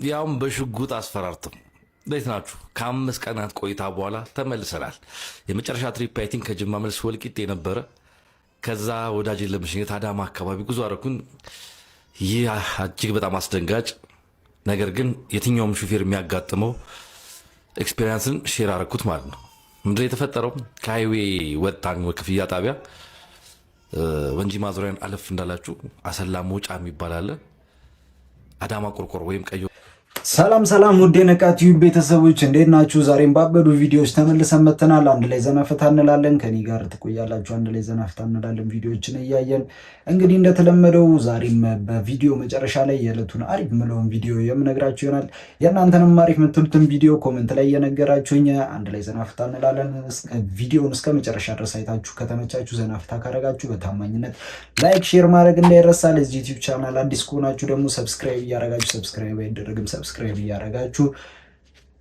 ያውም በሽጉጥ አስፈራርተው እንዴት ናችሁ? ከ5 ቀናት ቆይታ በኋላ ተመልሰናል። የመጨረሻ ትሪፕ አይ ቲንክ ከጅማ መልስ ወልቂጤ ነበረ። ከዛ ወዳጅን ለመሸኘት አዳማ አካባቢ ጉዞ አደረኩኝ። ይህ እጅግ በጣም አስደንጋጭ ነገር ግን የትኛውም ሹፌር የሚያጋጥመው ኤክስፔሪንስን ሼር አደረኩት ማለት ነው። ምንድነው የተፈጠረው? ከሃይዌ ወጣን ክፍያ ጣቢያ ወንጂ ማዞሪያን አለፍ እንዳላችሁ አሰላ ሞጫ የሚባል አለ። አዳማ ቆርቆሮ ወይም ቀዩ ሰላም ሰላም ውድ የነቃ ቲዩብ ቤተሰቦች እንዴት ናችሁ? ዛሬም ባበዱ ቪዲዮዎች ተመልሰን መጥተናል። አንድ ላይ ዘና ፈታ እንላለን። ከኔ ጋር ትቆያላችሁ። አንድ ላይ ዘና ፈታ እንላለን ቪዲዮዎችን እያየን እንግዲህ እንደተለመደው ዛሬም በቪዲዮ መጨረሻ ላይ የዕለቱን አሪፍ ምለውን ቪዲዮ የምነግራችሁ ይሆናል። የእናንተንም አሪፍ የምትሉትን ቪዲዮ ኮሜንት ላይ እየነገራችሁኝ አንድ ላይ ዘና ፈታ እንላለን። ቪዲዮውን እስከ መጨረሻ ድረስ አይታችሁ ከተመቻችሁ ዘና ፈታ ካረጋችሁ በታማኝነት ላይክ ሼር ማድረግ እንዳይረሳ። ለዚህ ዩቲዩብ ቻናል አዲስ ከሆናችሁ ደግሞ ሰብስክራይብ እያረጋችሁ ሰብስክራይብ አይደረግም ሰብስክራይብ እያረጋችሁ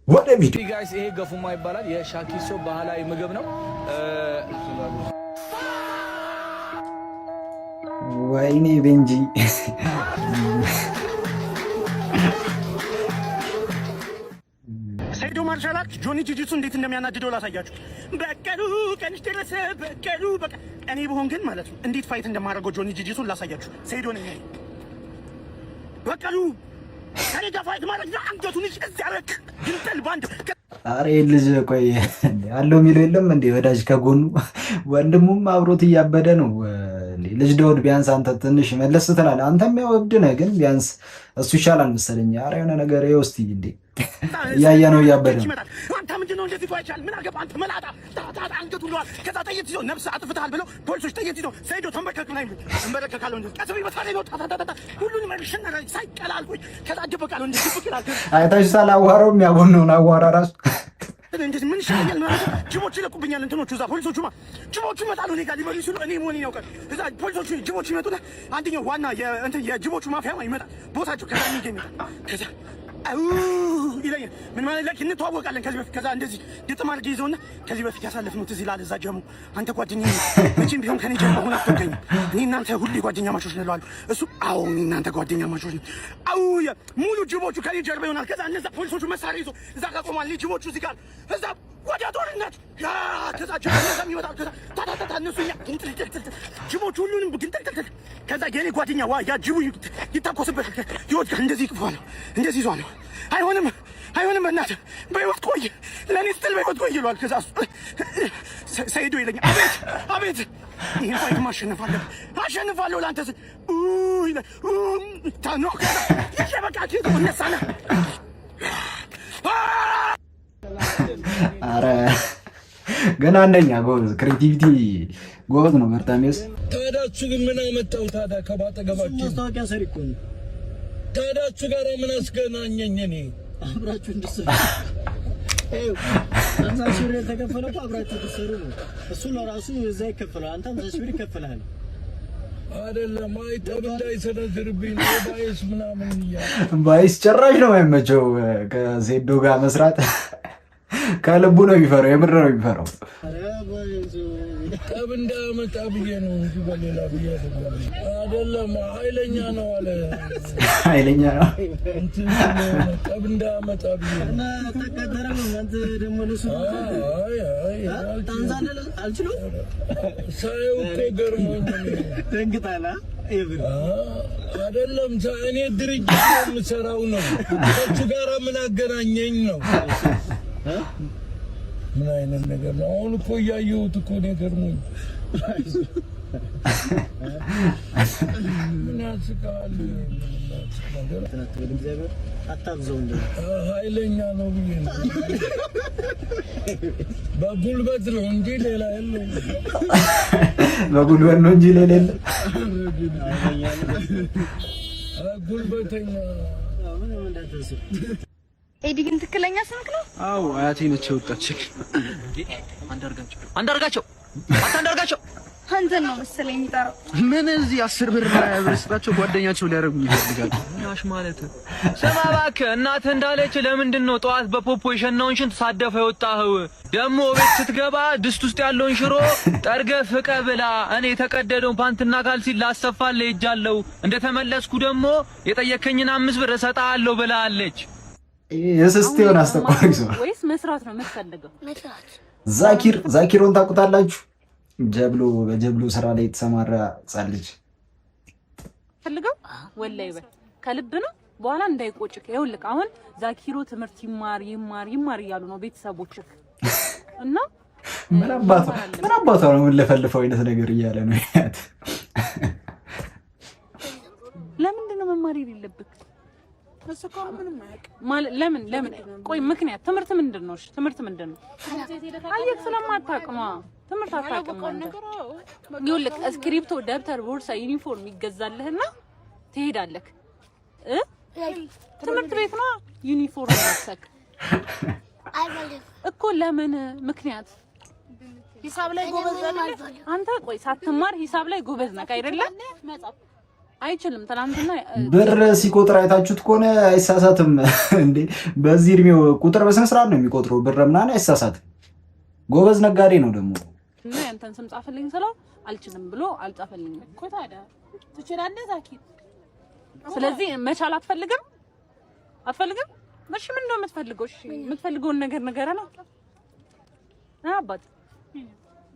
ወደ ቪዲዮ ጋይስ። ይሄ ገፉማ ይባላል። የሻኪሶ ባህላዊ ምግብ ነው። ወይኔ ቤንጂ ሰይዶ ማርሻል አርት ጆኒ ጂጂቱ እንዴት እንደሚያናድደው ላሳያችሁ። በቀሉ ቀንሽ ደረሰ በቀሉ በቃ እኔ ብሆን ግን ማለት ነው እንዴት ፋይት እንደማደርገው ጆኒ ጂጂቱን ላሳያችሁ። ሰይዶ ነኝ በቀሉ ከኔ ጋር ፋይት ማለት ነው። አንገቱን እዚያረክ ግንጠል ባንድ አሬ ልጅ ቆይ አለው የሚለው የለም እንዴ ወዳጅ ከጎኑ ወንድሙም አብሮት እያበደ ነው። ልጅ ደውድ ቢያንስ አንተ ትንሽ መለስ ትላለህ። አንተም ያው እብድ ነህ ግን ቢያንስ እሱ ይሻላል መሰለኝ። አረ የሆነ ነገር ይወስቲ እንዴ እያየ ነው እያበደ ነው። አንተ ምንድነው እንደዚህ ፋይቻል? ምን አገባ አንተ መላጣ ታታ አንገቱን ለዋል። ከዛ ጠይት ይዞ ነፍስ አጥፍተሃል ብለው ፖሊሶች ጠይት ይዞ ሰይዶ ተንበርከክ ላይ እንበረከካለሁ እንዴ ቀስቢ በታለ ነው ታታ ሁሉንም መልሽና ሳይቀላልኩኝ ከዛ ደበቃለሁ እንዴ ድብቅላል። አይታሽ ሳላዋራው የሚያጎነውን አዋራ ራሱ እንደዚህ ምን ይሻላል ማለት ነው። ጅቦች ይለቁብኛል እንትኖቹ እዛ ፖሊሶቹማ ጅቦቹ ይመጣሉ እኔ ጋር ሊበሉ ሲሉ እኔ መሆኔን ያውቃል። እዛ ፖሊሶቹ ጅቦቹ ይመጡና አንደኛው ዋና የጅቦቹ ማፊያ ይመጣል ቦታቸው ከዛ የሚገኝ ይመጣል ከዛ አው ይለኛል ምን ማለት ለክ እንተዋወቃለን ከዚህ በፊት ከዛ እንደዚህ ግጥም አድርጌ ይዘውና ከዚህ በፊት ያሳለፍነው ትዝ ይላል። እዛ ጀሙ አንተ ጓደኛዬ መቼም ቢሆን ከኔ ጀምሮ ሆነ አትገኝ እኔ እናንተ ሁሌ ጓደኛ ማቾች ነን አሉ። እሱ አዎ እኔ እናንተ ጓደኛ ማቾች ነን አው ሙሉ ጅቦቹ ከኔ ጀርባ ይሆናል። ከዛ እነዛ ፖሊሶቹ መሳሪያ ይዘው እዛ ጋር ቆማል። ጅቦቹ እዚህ ጋር እዛ ወዲያ ጦርነት ያ ከዛ ጅቦቹ ይመጣሉ። ከዛ ታታታ እነሱኛ ጅቦቹ ሁሉንም ግንጠልጠል ከዛ የኔ ጓደኛ ዋ ያ ጅቡ ይታኮስበት ይወድቃል። እንደዚህ ይቅፋለሁ እንደዚህ ይዟለሁ። አይሆንም በእናትህ በህይወት ቆይ ለእኔ ስትል በህይወት ቆይ ይሏል። ከዛ ሰይዶ ይለኛል አቤት ይሄን ፋይት ማሸነፍ አሸንፋለሁ ለአንተ ስል ታኖ ከዛ ይሸበቃ ኪዶ እነሳና አረ ገና አንደኛ ጎበዝ ክሬቲቪቲ ጎበዝ ነው በርታሚስ። ታዳችሁ ግን ምን አመጣው ታዳ ከባጠገባችሁ ማስታወቂያ ሰሪ እኮ ነው። ታዳችሁ ጋር ምን አስገናኘኝ? እኔ አብራችሁ እንድትሰሩ አንተ ሺህ ብር ተከፈለው እኮ አብራችሁ እንድትሰሩ ነው። እሱ ለራሱ እዛ ይከፈላል። አንተ 50 ሺህ ብር ይከፈላል አይደለም? አይተብ እንዳይሰነዝርብኝ ነው ባይስ ምናምን ይያል ባይስ ጭራሽ ነው የማይመቸው ከዜዶ ጋር መስራት ከልቡ ነው የሚፈራው። የምር ነው የሚፈራው። ጠብ እንዳመጣ ብዬ ነው እንጂ በሌላ ብዬ አይደለም። ኃይለኛ ነው አለ ኃይለኛ ነው እንትን ጠብ እንዳመጣ ብዬ እና ተቀደረው። አንተ ደግሞ ለሱ ታንዛለ አልችልም ሳይው ገርሞኝ ደንግጣላ ይብር አይደለም። እኔ ድርጅት የምሰራው ነው ከሱ ጋር ምን አገናኘኝ ነው ምን አይነት ነገር ነው? አሁን እኮ እያየሁት እኮ ነው ገርሞኝ። ምን ያስቃል? ኃይለኛ ነው ብዬ ነው በጉልበት ነው እንጂ ሌላ የለውም። በጉልበት ነው እንጂ ሌላ የለም። ጉልበተኛ ኤዲ ግን ትክክለኛ ስምክ ነው? አዎ አያቴ ነች የወጣች። አንዳርጋቸው አታንዳርጋቸው አንተን ነው መሰለኝ የሚጠራው። ምን እዚህ 10 ብር ያበስጣቸው ጓደኛቸው ሊያረጉ ይፈልጋሉ። ያሽ ማለት ስማ እባክህ እናትህ እንዳለች ለምንድን ነው ጠዋት በፖፖ የሸናውን ሽንት ሳደፈ የወጣኸው? ደግሞ ቤት ስትገባ ድስት ውስጥ ያለውን ሽሮ ጠርገህ ፍቀህ ብላ። እኔ የተቀደደውን ፓንትና ካልሲ ላሰፋልህ ሄጃለሁ። እንደተመለስኩ ደግሞ የጠየከኝን 5 ብር እሰጥሃለሁ ብላለች። የስስቴውን አስተቋሪ ሰው ወይስ መስራት ነው የምትፈልገው? መስራት። ዛኪሮን ታውቁታላችሁ? በጀብሎ ስራ ላይ የተሰማራ ጻልጅ ፈልገው ወላይ በል ከልብ ነው። በኋላ እንዳይቆጭክ። ይኸውልህ አሁን ዛኪሮ ትምህርት ይማር እያሉ ነው ቤተሰቦችህ እና ምን አባቷ ነው የምንለፈልፈው አይነት ነገር እያለ ነው ያት። ለምንድን ነው መማር የሌለብህ? እሱኮ ምንም ማለት ለምን ቆይ ምክንያት ትምህርት ምንድን ነው? እሺ ትምህርት ምንድን ነው? አየህ ስለማታውቅ ነው ትምህርት አታውቅም። ይኸውልህ እስክሪፕቶ፣ ደብተር፣ ቦርሳ፣ ዩኒፎርም ይገዛልህና ትሄዳለህ ትምህርት ቤት ነው ዩኒፎርም ለብሰህ እኮ ለምን ምክንያት? ሂሳብ ላይ ጎበዝ አይደል አንተ? ቆይ ሳትማር ሂሳብ ላይ ጎበዝ ነህ አይደለም? አይችልም። ትናንትና ብር ሲቆጥር አይታችሁት ከሆነ አይሳሳትም እንዴ? በዚህ እድሜው ቁጥር በስነ ስርዓት ነው የሚቆጥረው። ብር ምናምን አይሳሳትም። ጎበዝ ነጋዴ ነው ደግሞ። እና ያንተን ስም ጻፈልኝ ስለው አልችልም ብሎ አልጻፈልኝም እኮ። ታዲያ ትችላለህ ዛኪ። ስለዚህ መቻል አትፈልግም? እሺ ምን ነው የምትፈልገው? እሺ የምትፈልገውን ነገር ንገረና። አባት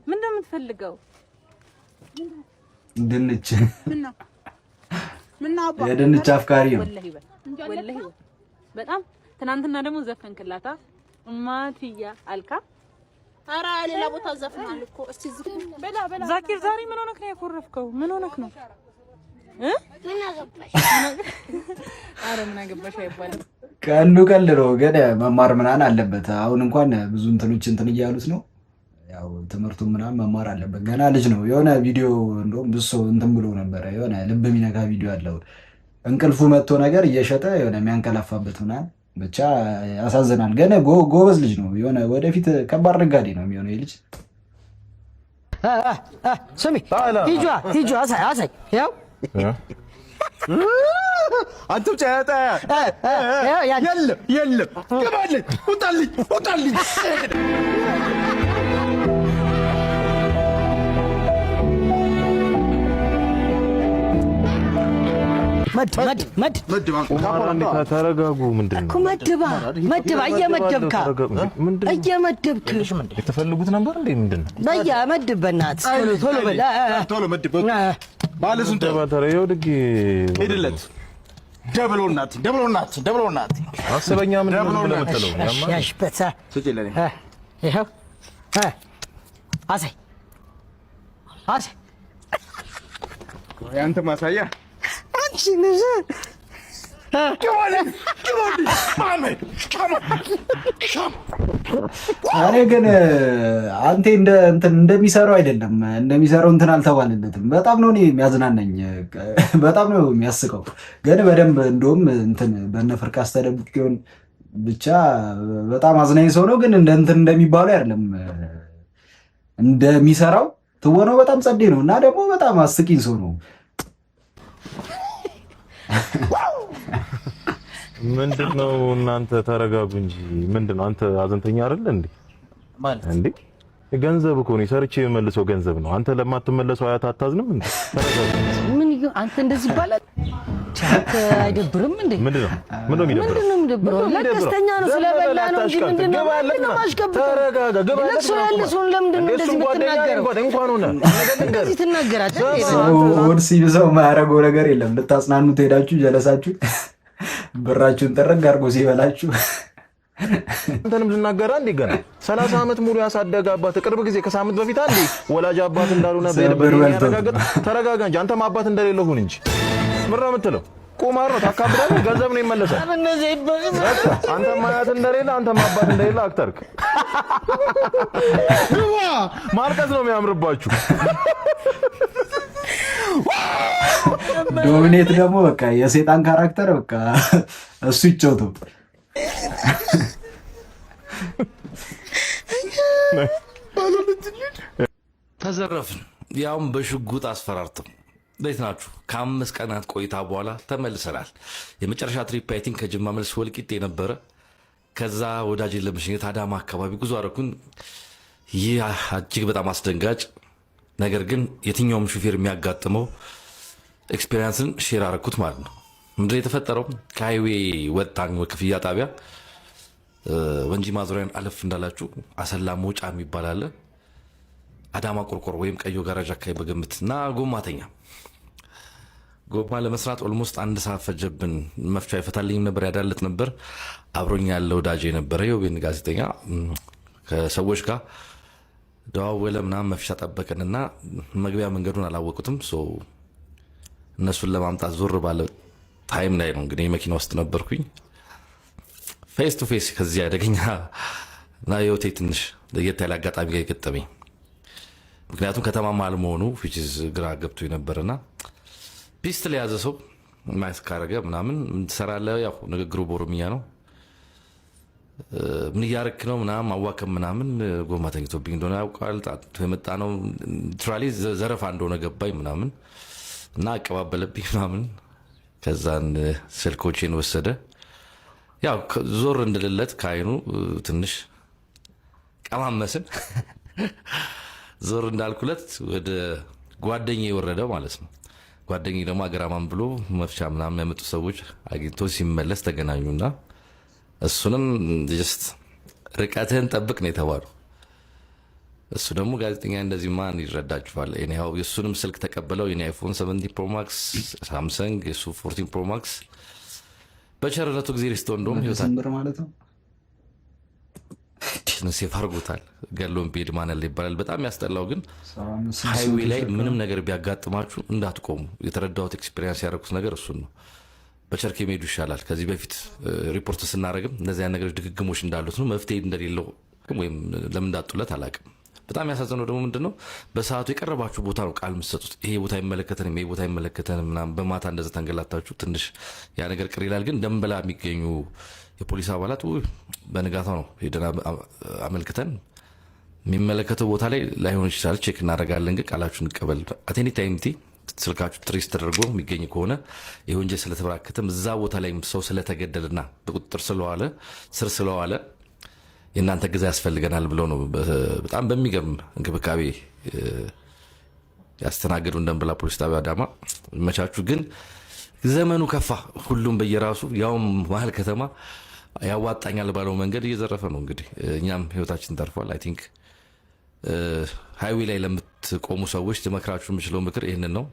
ምን ነው የምትፈልገው? ድንች። ምን ነው አባት የድንች አፍቃሪ ነው ወላሂ በጣም። ትናንትና ደግሞ ዘፈንክላታ ማቲያ አልካ። ኧረ ሌላ ቦታ ዘፈናል እኮ። እስቲ በላ ዛኪር ዛሬ ምን ሆነክ ነው ያኮረፍከው? ምን ሆነክ ነው? ምን አገባሽ? ኧረ ምን አገባሽ አይባልም። ቀልድ ነው ግን መማር ምናምን አለበት። አሁን እንኳን ብዙ እንትን እያሉት ነው። ያው ትምህርቱ ምናምን መማር አለበት። ገና ልጅ ነው። የሆነ ቪዲዮ እንደውም ብዙ ሰው እንትን ብሎ ነበረ። የሆነ ልብ የሚነካ ቪዲዮ አለው። እንቅልፉ መጥቶ ነገር እየሸጠ የሆነ የሚያንቀላፋበት ምናምን ብቻ ያሳዝናል። ግን ጎበዝ ልጅ ነው። የሆነ ወደፊት ከባድ ነጋዴ ነው የሚሆነው ልጅ። ስሚ ሂጁ አሳይ ያው አንተ ጫታ የለም ገባልኝ ውጣልኝ መድ ተረጋጉ። ምንድን ነው መድባ እየመደብክ የተፈልጉት ነበር እንዴ? ምንድን ነው መድብ በእናትህ ቶሎ መድብ ባለሱን ተባተረ ይኸው ድግ ሄድለት ደብሎናት አስበኛ ምን ለምትለው ያሽበታ ስጪልኝ ይኸው አሳይ ያንተ ማሳያ አንቺ ነሽ። እኔ ግን አንተ እንደሚሰራው አይደለም። እንደሚሰራው እንትን አልተባለለትም። በጣም ነው እኔ የሚያዝናናኝ፣ በጣም ነው የሚያስቀው። ግን በደንብ እንደውም እንትን በነፍርቃስ ተደብቅ ይሆን ብቻ በጣም አዝናኝ ሰው ነው። ግን እንደሚባለው አይደለም። እንደሚሰራው ትወነው በጣም ጸዴ ነው እና ደግሞ በጣም አስቂኝ ሰው ነው። ምንድነው እናንተ ተረጋጉ እንጂ። ምንድነው አንተ አዘንተኛ አይደል እንዴ? ማለት እንዴ ገንዘብ እኮ ነው ሰርቼ የመልሰው ገንዘብ ነው። አንተ ለማትመለሰው አያት አታዝንም እንዴ? ተረጋጉ። ምን አንተ እንደዚህ ይባላል? ቻክ አይደብርም እንዴ? ምንድነው የሚደብረው? ለቀስተኛ ነው ስለበላ ነው እንጂ ምንድነው ማሽከብር? ተረጋጋ። ገባ ለቅሶ ያለ ሰው ለምንድን ነው እንደዚህ የምትናገረው? እንኳን ሆነ እንደዚህ ትናገራለህ? ወድ ሲብሰው ማያረገው ነገር የለም። ልታጽናኑት ሄዳችሁ ጀለሳችሁ ብራችሁን ጠረግ አድርጎ ሲበላችሁ አንተንም ልናገራ እንዴ? ገና 30 ዓመት ሙሉ ያሳደገ አባት ቅርብ ጊዜ ከሳምንት በፊት አንዴ ወላጅ አባት እንዳልሆነ ያረጋግጥ። ተረጋጋ እንጂ አንተም አባት እንደሌለው ሁን እንጂ። ምን ነው የምትለው? ቁማር ነው ታካብዳለህ። ገንዘብ ነው ይመለሳል። አንተም አያት እንደሌለ አንተም አባት እንደሌለ አክተርክ። ማልቀስ ነው የሚያምርባችሁ። ዶሚኔት ደግሞ በቃ የሴጣን ካራክተር በቃ እሱ ይጫወቱ። ተዘረፍን። ያውም በሽጉጥ አስፈራርተው። እንዴት ናችሁ? ከ5 ቀናት ቆይታ በኋላ ተመልሰናል። የመጨረሻ ትሪፕ አይ ቲንክ ከጅማ መልስ ወልቂጤ ነበረ። ከዛ ወዳጄን ለመሸኘት አዳማ አካባቢ ጉዞ አደረኩኝ። ይህ እጅግ በጣም አስደንጋጭ ነገር ግን የትኛውም ሹፌር የሚያጋጥመው ኤክስፔሪንስን ሼር አደረኩት ማለት ነው። ምንድነው የተፈጠረው? ከሃይዌ ወጣን ክፍያ ጣቢያ ወንጂ ማዞሪያን አለፍ እንዳላችሁ አሰላ መውጫ የሚባል አለ። አዳማ ቆርቆሮ ወይም ቀዮ ጋራጅ አካባቢ በግምት እና ጎማተኛ ጎማ ለመስራት ኦልሞስት 1 ሰዓት ፈጀብን። መፍቻ ይፈታልኝ ነበር ያዳልጥ ነበር። አብሮኝ ያለው ወዳጄ ነበረ የወቤን ጋዜጠኛ ከሰዎች ጋር ደዋወለ ምናምን መፍቻ ጠበቀንና መግቢያ መንገዱን አላወቁትም። እነሱን ለማምጣት ዞር ባለ ታይም ላይ ነው እንግዲህ መኪና ውስጥ ነበርኩኝ። ፌስ ቱ ፌስ ከዚህ አደገኛ እና የሆቴ ትንሽ ለየት ያለ አጋጣሚ ጋር የገጠመኝ ምክንያቱም ከተማ መሀል መሆኑ ፊችዝ ግራ ገብቶ ነበርና ፒስትል የያዘ ሰው ማይስ ካረገ ምናምን ትሰራለህ። ያው ንግግሩ በኦሮምኛ ነው። ምን እያረክ ነው ምናምን አዋከም ምናምን ጎማ ተኝቶብኝ እንደሆነ ያውቃል። የመጣ ነው ትራሊ ዘረፋ እንደሆነ ገባኝ ምናምን እና አቀባበለብኝ ምናምን። ከዛን ስልኮቼን ወሰደ። ያው ዞር እንድልለት ከአይኑ ትንሽ ቀማመስን። ዞር እንዳልኩለት ወደ ጓደኛዬ ወረደ ማለት ነው። ጓደኛዬ ደግሞ አገራማን ብሎ መፍቻ ምናምን ያመጡ ሰዎች አግኝቶ ሲመለስ ተገናኙና እሱንም ጀስት ርቀትህን ጠብቅ ነው የተባለው። እሱ ደግሞ ጋዜጠኛ እንደዚህ ማን ይረዳችኋል? ያው የእሱንም ስልክ ተቀበለው የኔ አይፎን 17 ፕሮ ማክስ ሳምሰንግ የሱ 14 ፕሮ ማክስ በቸርነቱ ጊዜ ሪስቶ እንደውም ይወታል ማለት ነው። ሴፍ አድርጎታል። ገሎን ቢሄድ ማነል ይባላል። በጣም ያስጠላው ግን ሃይዌይ ላይ ምንም ነገር ቢያጋጥማችሁ እንዳትቆሙ። የተረዳሁት ኤክስፒሪየንስ ያደረኩት ነገር እሱን ነው። በቸርኬ መሄዱ ይሻላል። ከዚህ በፊት ሪፖርት ስናደርግም እነዚያ ነገሮች ድግግሞች እንዳሉት ነው። መፍትሄ እንደሌለው ወይም ለምን እንዳጡለት አላውቅም። በጣም ያሳዘነው ደግሞ ምንድነው በሰዓቱ የቀረባችሁ ቦታ ነው ቃል የምትሰጡት። ይሄ ቦታ አይመለከተንም፣ ይሄ ቦታ አይመለከተንም ምናምን። በማታ እንደዛ ተንገላታችሁ ትንሽ ያ ነገር ቅር ይላል። ግን ደንበላ የሚገኙ የፖሊስ አባላት በንጋታው ነው ሄደን አመልክተን የሚመለከተው ቦታ ላይ ላይሆን ይችላል ቼክ እናደርጋለን፣ ግን ቃላችሁ እንቀበል። አቴኒ ታይምቲ ስልካችሁ ትሬስ ተደርጎ የሚገኝ ከሆነ የወንጀል ስለተበራከተም እዛ ቦታ ላይ ሰው ስለተገደልና በቁጥጥር ስር ስለዋለ የእናንተ ጊዜ ያስፈልገናል ብለው ነው በጣም በሚገርም እንክብካቤ ያስተናገዱ ደንበላ ፖሊስ ጣቢያ አዳማ። መቻችሁ ግን ዘመኑ ከፋ። ሁሉም በየራሱ ያውም መሀል ከተማ ያዋጣኛል ባለው መንገድ እየዘረፈ ነው። እንግዲህ እኛም ህይወታችን ተርፏል። አይ ቲንክ ሃይዌይ ላይ ለምትቆሙ ሰዎች ልመክራችሁ የምችለው ምክር ይህንን ነው።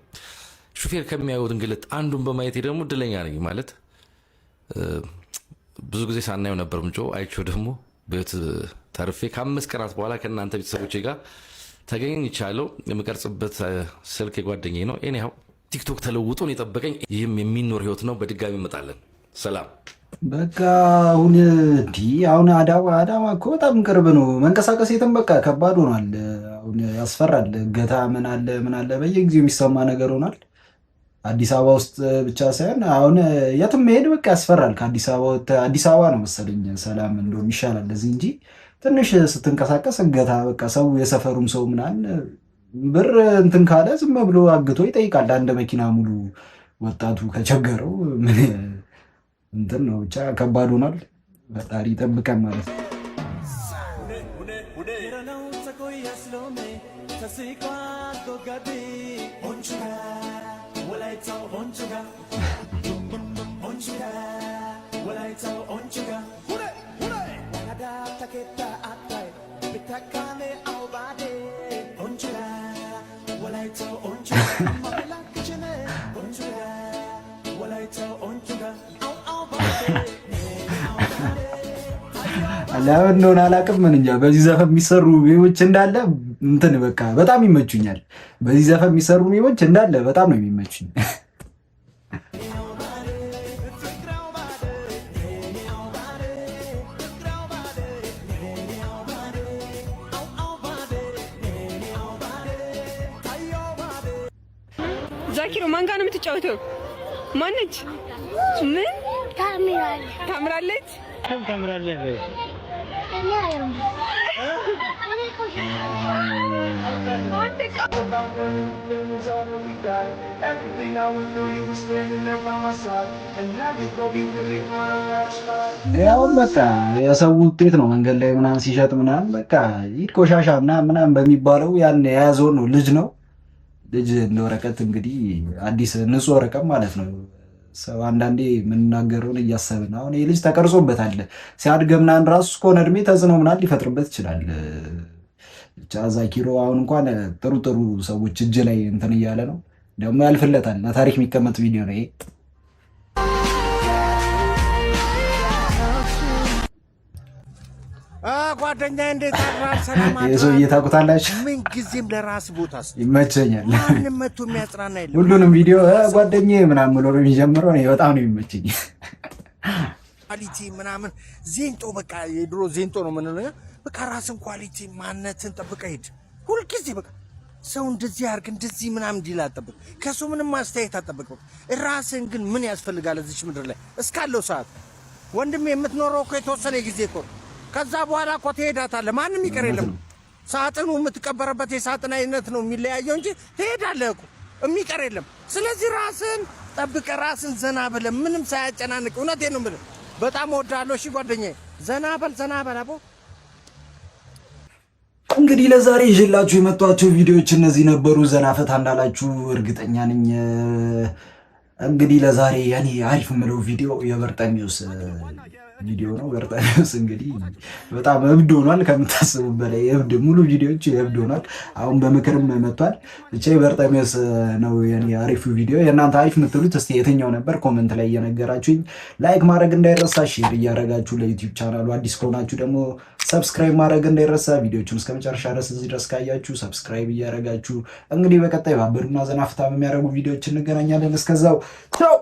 ሹፌር ከሚያዩት እንግልት አንዱን በማየት ደግሞ እድለኛ ነኝ ማለት ብዙ ጊዜ ሳናየው ነበር ምንጮ አይቼው ደግሞ በህይወት ተርፌ ከ5 ቀናት በኋላ ከእናንተ ቤተሰቦቼ ጋር ተገኝቻለሁ። የምቀርጽበት ስልክ የጓደኛዬ ነው። ኤኒሃው ቲክቶክ ተለውጦን የጠበቀኝ ይህም የሚኖር ህይወት ነው። በድጋሚ እንመጣለን። ሰላም። በቃ አሁን አዳማ እኮ በጣም ቅርብ ነው። መንቀሳቀስ የትም በቃ ከባድ ሆኗል። አሁን ያስፈራል። እገታ ምን አለ በየጊዜው የሚሰማ ነገር ሆኗል። አዲስ አበባ ውስጥ ብቻ ሳይሆን አሁን የትም መሄድ በቃ ያስፈራል። ከአዲስ አበባ ነው መሰለኝ ሰላም እንደውም ይሻላል እዚህ እንጂ ትንሽ ስትንቀሳቀስ እገታ በቃ ሰው የሰፈሩም ሰው ምናምን ብር እንትን ካለ ዝም ብሎ አግቶ ይጠይቃል። አንድ መኪና ሙሉ ወጣቱ ከቸገረው ምን እንትን ነው ብቻ ከባድ ሆኗል። ፈጣሪ ይጠብቀን ማለት ነው። ለምን እንደሆነ አላውቅም። ምን እንጃ በዚህ ዘፈን የሚሰሩ ሜሞች እንዳለ እንትን በቃ በጣም ይመቹኛል። በዚህ ዘፈን የሚሰሩ ሜሞች እንዳለ በጣም ነው የሚመቹኝ። ዛኪሮ ማን ጋር ነው የምትጫወተው? ማነች? ምን ታምራለች? ያው በቃ የሰው ውጤት ነው መንገድ ላይ ምናምን ሲሸጥ ምናምን በቃ ይህ ቆሻሻ ምናምን በሚባለው ያን የያዘው ነው ልጅ እንደ ወረቀት እንግዲህ አዲስ ንጹህ ወረቀት ማለት ነው። ሰው አንዳንዴ የምንናገረውን እያሰብን አሁን ይህ ልጅ ተቀርጾበታል ሲያድግ ምናምን ራሱ እስከሆነ እድሜ ተጽዕኖ ምናምን ሊፈጥርበት ይችላል። ብቻ ዛኪሮ አሁን እንኳን ጥሩ ሰዎች እጅ ላይ እንትን እያለ ነው ደግሞ ያልፍለታል። ለታሪክ የሚቀመጥ ቪዲዮ ነው ይሄ። ጓደኛዬ እንዴት አድራል? ሰላም አድራል? የሰውዬ ታውቁታላችሁ። ምን ጊዜም ለራስ ቦታ ይመቸኛል። ማንም መቶ የሚያጽናና የለም። ሁሉንም ቪዲዮ ጓደኛዬ ምናምን ብሎ ነው የሚጀምረው። እኔ በጣም ነው የሚመቸኝ። ኳሊቲ ምናምን ዜንጦ በቃ የድሮ ዜንጦ ነው ምን ነው በቃ ራስን ኳሊቲ ማንነትን ጠብቀህ ሂድ። ሁልጊዜ በቃ ሰው እንደዚህ አድርግ እንደዚህ ምናምን እንዲል አጠብቅ። ከሱ ምንም ማስተያየት አጠብቅ። ራስን ግን ምን ያስፈልጋል እዚች ምድር ላይ እስካለው ሰዓት ወንድሜ የምትኖረው እኮ የተወሰነ ጊዜ እኮ ከዛ በኋላ እኮ ትሄዳታለህ። ማንም ይቀር የለም። ሳጥኑ የምትቀበረበት የሳጥን አይነት ነው የሚለያየው እንጂ ትሄዳለህ እኮ የሚቀር የለም። ስለዚህ ራስን ጠብቀህ ራስን ዘና ብለህ ምንም ሳያጨናንቅ እውነቴን ነው የምልህ። በጣም እወድሃለሁ። እሺ ጓደኛዬ ዘና በል አቦ። እንግዲህ ለዛሬ ይዤላችሁ የመጧቸው ቪዲዮዎች እነዚህ ነበሩ። ዘና ፈታ እንዳላችሁ እርግጠኛ ነኝ። እንግዲህ ለዛሬ ያኔ አሪፍ የምለው ቪዲዮ የበርጠሚውስ ቪዲዮ ነው። በርጠሚውስ እንግዲህ በጣም እብድ ሆኗል፣ ከምታስቡ በላይ እብድ። ሙሉ ቪዲዮዎች እብድ ሆኗል። አሁን በምክርም መጥቷል። ብቻ በርጠሚውስ ነው የኔ አሪፉ ቪዲዮ። የእናንተ አሪፍ የምትሉት እስቲ የትኛው ነበር? ኮመንት ላይ እየነገራችሁኝ፣ ላይክ ማድረግ እንዳይረሳ፣ ሼር እያደረጋችሁ ለዩቲዩብ ቻናሉ አዲስ ከሆናችሁ ደግሞ ሰብስክራይብ ማድረግ እንዳይረሳ። ቪዲዮቹን እስከ መጨረሻ ድረስ እዚህ ድረስ ካያችሁ ሰብስክራይብ እያደረጋችሁ እንግዲህ በቀጣይ ባበዱና ዘና ፈታ በሚያደርጉ ቪዲዮዎች እንገናኛለን። እስከዛው ቻው።